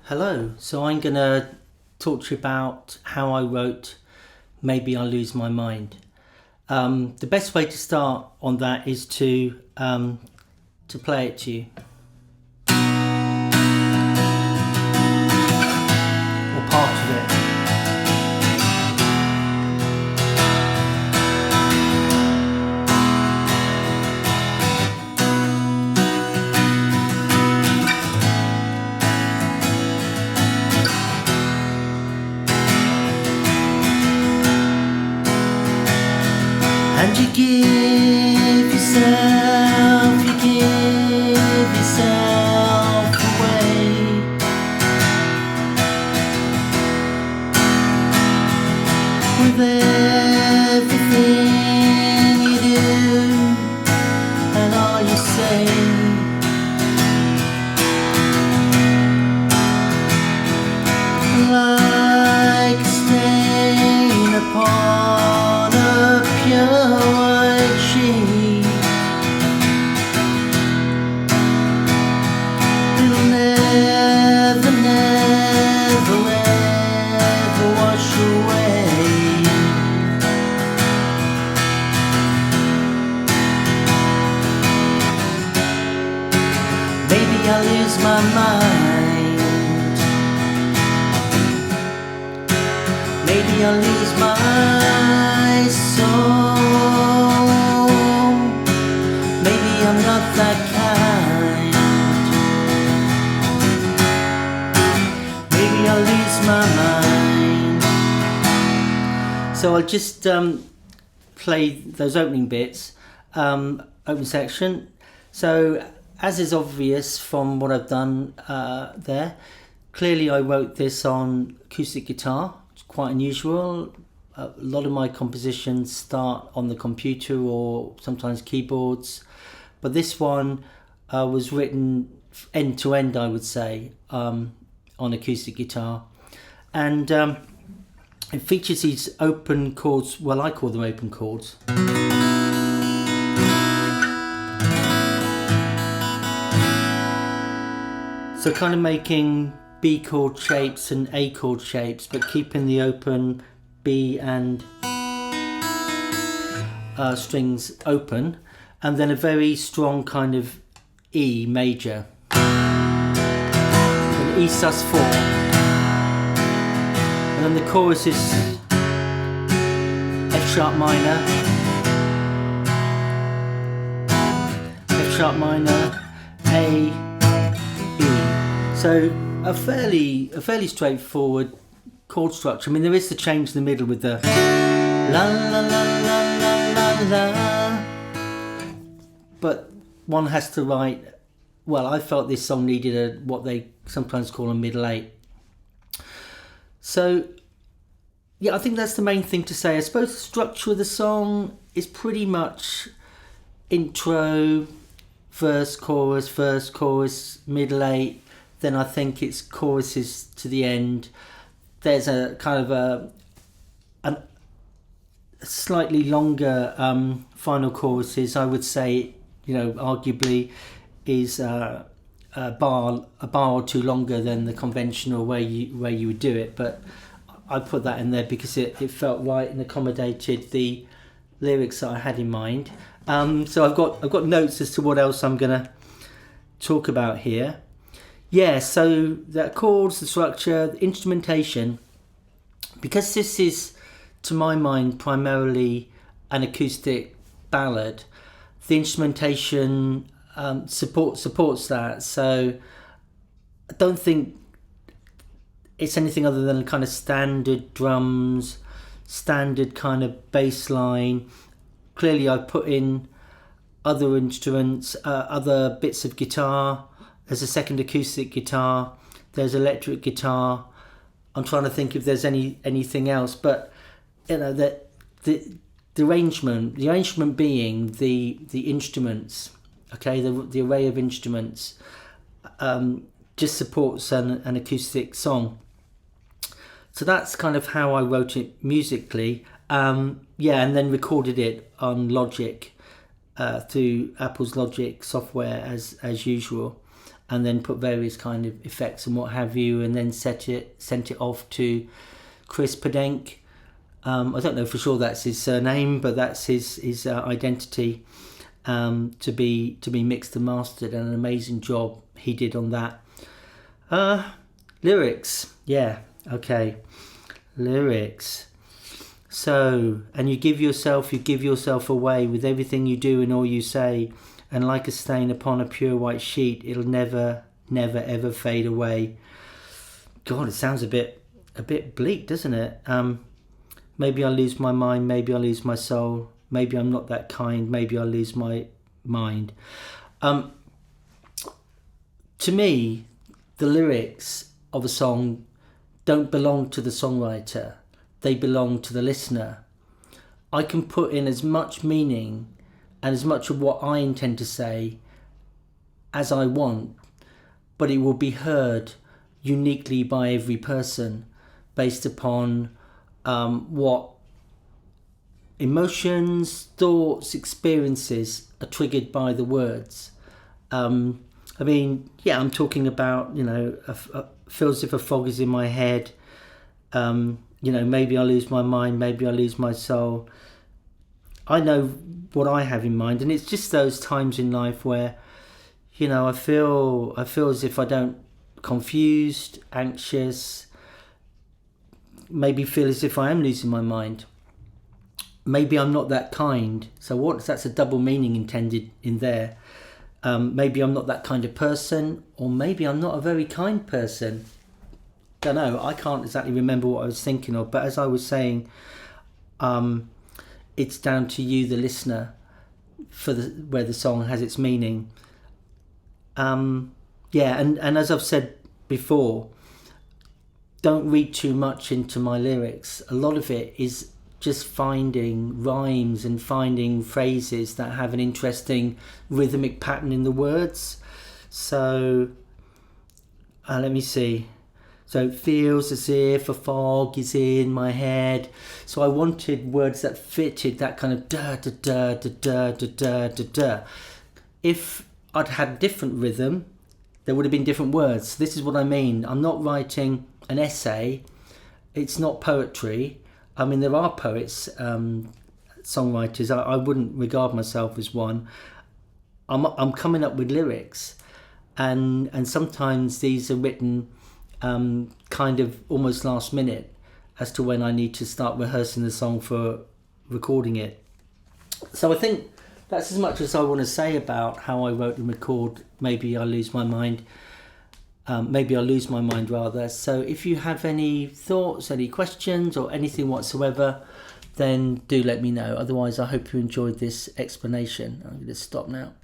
Hello, so I'm gonna talk to you about how I wrote Maybe I'll Lose My Mind. The best way to start on that is to play it to you, or part of it. And you give yourself away. With everything you do and all you say. Like a stain upon a pure white sheet, it'll never, never, ever wash away. Maybe I'll lose my mind. Maybe I'll lose my soul. Maybe I'm not that kind. Maybe I'll lose my mind. So I'll just play those opening bits, open section. So as is obvious from what I've done there, clearly I wrote this on acoustic guitar. It's quite unusual. A lot of my compositions start on the computer or sometimes keyboards, but this one was written end to end, I would say, on acoustic guitar, and it features these open chords. Well, I call them open chords. So kind of making B chord shapes and A chord shapes, but keeping the open B and strings open, and then a very strong kind of E major, an E sus4, and then the chorus is F sharp minor, F sharp minor, A, E. So a fairly straightforward chord structure. I mean, there is the change in the middle with the la la la la la la la, but one has to write. Well, I felt this song needed what they sometimes call a middle eight. So yeah, I think that's the main thing to say. I suppose the structure of the song is pretty much intro, verse, chorus, middle eight. Then I think it's choruses to the end. There's a kind of a slightly longer final choruses. I would say, arguably is a bar or two longer than the conventional way you would do it. But I put that in there because it felt right and accommodated the lyrics that I had in mind. So I've got notes as to what else I'm gonna talk about here. Yeah, so the chords, the structure, the instrumentation, because this is, to my mind, primarily an acoustic ballad, the instrumentation supports that. So I don't think it's anything other than kind of standard drums, standard kind of bass line. Clearly I put in other instruments, other bits of guitar. There's a second acoustic guitar, there's electric guitar. I'm trying to think if there's anything else, but the arrangement being the instruments, okay, the array of instruments just supports an acoustic song. So that's kind of how I wrote it musically. And then recorded it on Logic through Apple's Logic software as usual. and then put various kind of effects and what have you, and then sent it off to Chris Podenk. I don't know for sure that's his surname, but that's his identity, to be mixed and mastered, and an amazing job he did on that. Lyrics, yeah, okay, lyrics. So, and you give yourself away with everything you do and all you say, and like a stain upon a pure white sheet, it'll never ever fade away. God, it sounds a bit bleak, doesn't it? Maybe I'll lose my mind, maybe I'll lose my soul, maybe I'm not that kind, maybe I'll lose my mind. To me, the lyrics of a song don't belong to the songwriter, they belong to the listener. I can put in as much meaning and as much of what I intend to say as I want, but it will be heard uniquely by every person based upon what emotions, thoughts, experiences are triggered by the words. I mean, yeah, I'm talking about, feels as if a fog is in my head. Maybe I lose my mind, maybe I lose my soul. I know what I have in mind, and it's just those times in life where, I feel as if I don't, confused, anxious, maybe feel as if I am losing my mind. Maybe I'm not that kind. So that's a double meaning intended in there. Maybe I'm not that kind of person, or maybe I'm not a very kind person. Don't know. I can't exactly remember what I was thinking of, but as I was saying, it's down to you, the listener, where the song has its meaning. And as I've said before, don't read too much into my lyrics. A lot of it is just finding rhymes and finding phrases that have an interesting rhythmic pattern in the words. So let me see. So it feels as if a fog is in my head. So I wanted words that fitted that kind of da da da da da da da da da. If I'd had different rhythm, there would have been different words. This is what I mean. I'm not writing an essay. It's not poetry. I mean, there are poets, songwriters. I wouldn't regard myself as one. I'm coming up with lyrics, and sometimes these are written kind of almost last minute as to when I need to start rehearsing the song for recording it. So I think that's as much as I want to say about how I wrote and record Maybe I'll Lose My Mind. Maybe I'll lose my mind rather. So if you have any thoughts, any questions or anything whatsoever, then do let me know. Otherwise, I hope you enjoyed this explanation. I'm going to stop now.